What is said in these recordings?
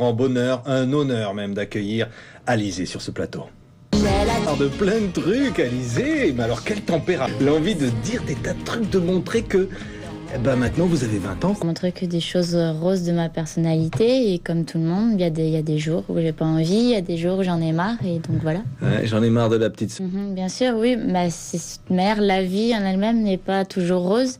grand bonheur, un honneur même d'accueillir Alizée sur ce plateau. De plein de trucs, Alizée, mais alors quel tempérament. L'envie de dire des tas de trucs, de montrer que maintenant vous avez 20 ans. Montrer que des choses roses de ma personnalité, et comme tout le monde, il y a des jours où j'ai pas envie, il y a des jours où j'en ai marre, et donc voilà. Ouais, j'en ai marre de la petite... Bien sûr, oui, la vie en elle-même n'est pas toujours rose,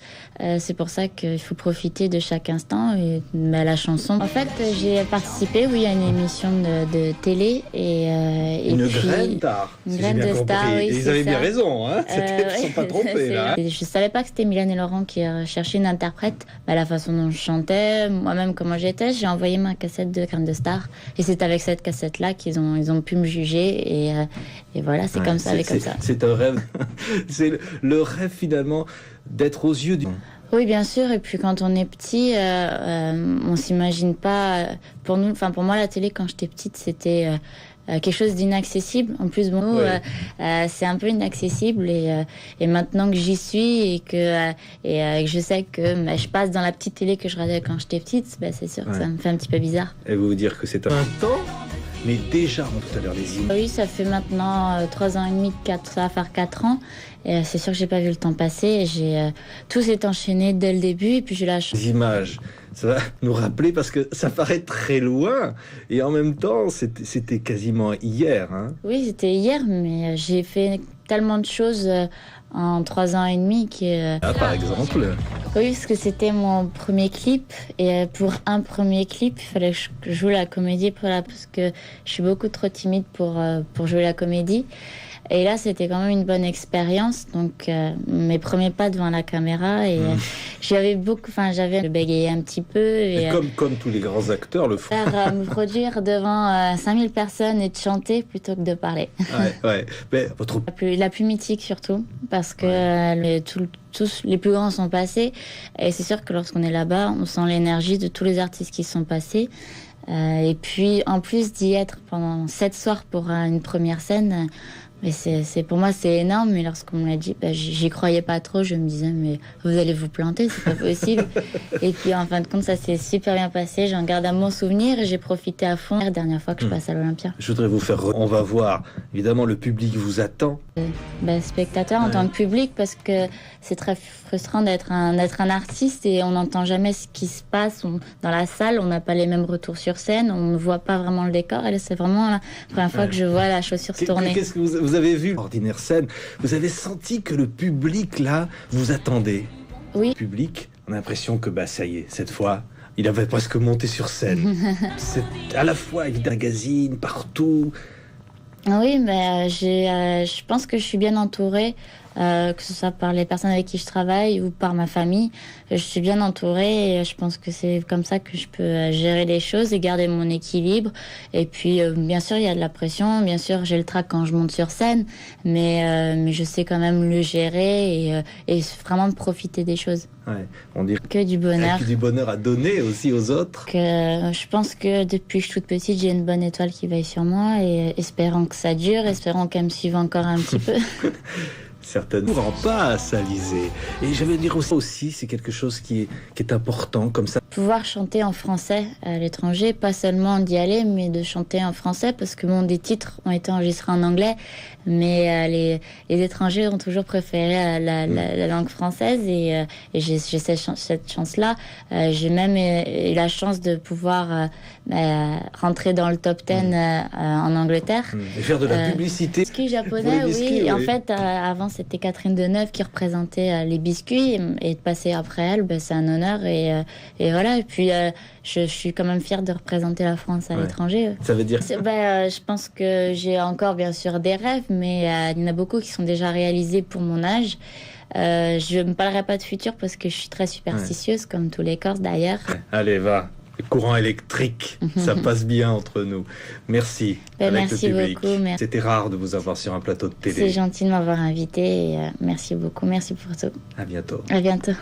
c'est pour ça qu'il faut profiter de chaque instant, et la chanson... En fait, j'ai participé, oui, à une émission de télé, Une graine d'art, une graine de star, oui, et ils avaient bien raison, hein. Ils ne sont pas trompés, là. Hein. Je savais pas que c'était Mylène et Laurent qui cherchaient une interprète. La façon dont je chantais, moi-même comment j'étais, j'ai envoyé ma cassette de Graine de Star, et c'est avec cette cassette-là qu'ils ont pu me juger, et voilà, c'est comme ça, comme ça. C'est un rêve, c'est le rêve finalement d'être aux yeux du... Oui, bien sûr. Et puis quand on est petit, on s'imagine pas. Pour moi, la télé quand j'étais petite, c'était quelque chose d'inaccessible. En plus, c'est un peu inaccessible. Et maintenant que j'y suis et que je sais que je passe dans la petite télé que je regardais quand j'étais petite, c'est sûr que ça me fait un petit peu bizarre. Et vous dire que c'est un temps, mais déjà, tout à l'heure, les images. Oui, ça fait maintenant 3 ans et demi, ça va faire 4 ans. Et c'est sûr que j'ai pas vu le temps passer. Tout s'est enchaîné dès le début, et puis j'ai la chance. Les images, ça va nous rappeler, parce que ça paraît très loin, et en même temps, c'était quasiment hier. Hein. Oui, c'était hier, mais j'ai fait tellement de choses en 3 ans et demi par exemple. Oui, parce que c'était mon premier clip, et pour un premier clip, il fallait que je joue la comédie parce que je suis beaucoup trop timide pour jouer la comédie. Et là, c'était quand même une bonne expérience. Donc, mes premiers pas devant la caméra, et j'avais bégayé un petit peu. Et comme tous les grands acteurs le font. Me produire devant 5000 personnes et de chanter plutôt que de parler. Ouais. Mais La plus mythique surtout, parce que tous les plus grands sont passés. Et c'est sûr que lorsqu'on est là-bas, on sent l'énergie de tous les artistes qui sont passés. Et puis, en plus d'y être pendant 7 soirs pour une première scène... Mais pour moi, c'est énorme. Mais lorsqu'on me l'a dit, j'y croyais pas trop. Je me disais, mais vous allez vous planter, c'est pas possible. Et puis, en fin de compte, ça s'est super bien passé. J'en garde un bon souvenir, et j'ai profité à fond la dernière fois que je passe à l'Olympia. Je voudrais vous faire... On va voir. Évidemment, le public vous attend. Spectateur en tant que public, parce que c'est très frustrant d'être un artiste, et on n'entend jamais ce qui se passe dans la salle. On n'a pas les mêmes retours sur scène. On ne voit pas vraiment le décor. Et là, c'est vraiment la première fois que je vois la chaussure se tourner. Qu'est-ce que vous avez vu Ordinaire scène, vous avez senti que le public, là, vous attendait? Oui. Le public, on a l'impression que, ça y est, cette fois, il avait presque monté sur scène. C'est à la fois avec des magazines, partout. Oui, je pense que je suis bien entourée, que ce soit par les personnes avec qui je travaille ou par ma famille. Je suis bien entourée, et je pense que c'est comme ça que je peux gérer les choses et garder mon équilibre. Et puis, bien sûr, il y a de la pression. Bien sûr, j'ai le trac quand je monte sur scène, mais je sais quand même le gérer et vraiment profiter des choses. Ouais, on dit que du bonheur. Que du bonheur à donner aussi aux autres. Je pense que depuis que je suis toute petite, j'ai une bonne étoile qui veille sur moi, et espérant que ça dure, espérant qu'elle me suive encore un petit peu. Certaines en passe, Alizée. Et je vais dire aussi, c'est quelque chose qui est important, comme ça. Pouvoir chanter en français à l'étranger, pas seulement d'y aller, mais de chanter en français, parce que des titres ont été enregistrés en anglais, mais les étrangers ont toujours préféré la langue française, et j'ai cette chance-là. J'ai même eu la chance de pouvoir rentrer dans le top 10 en Angleterre. Et faire de la publicité. Biscuits japonais, oui. Et en fait, avant, c'était Catherine Deneuve qui représentait les biscuits, et de passer après elle, c'est un honneur, et voilà. Et puis, je suis quand même fière de représenter la France à l'étranger. Ça veut dire je pense que j'ai encore, bien sûr, des rêves, mais il y en a beaucoup qui sont déjà réalisés pour mon âge. Je ne me parlerai pas de futur parce que je suis très superstitieuse, comme tous les Corses d'ailleurs. Allez, va. Le courant électrique, ça passe bien entre nous. Merci. Merci beaucoup. C'était rare de vous avoir sur un plateau de télé. C'est gentil de m'avoir invité, et merci beaucoup. Merci pour tout. À bientôt. À bientôt.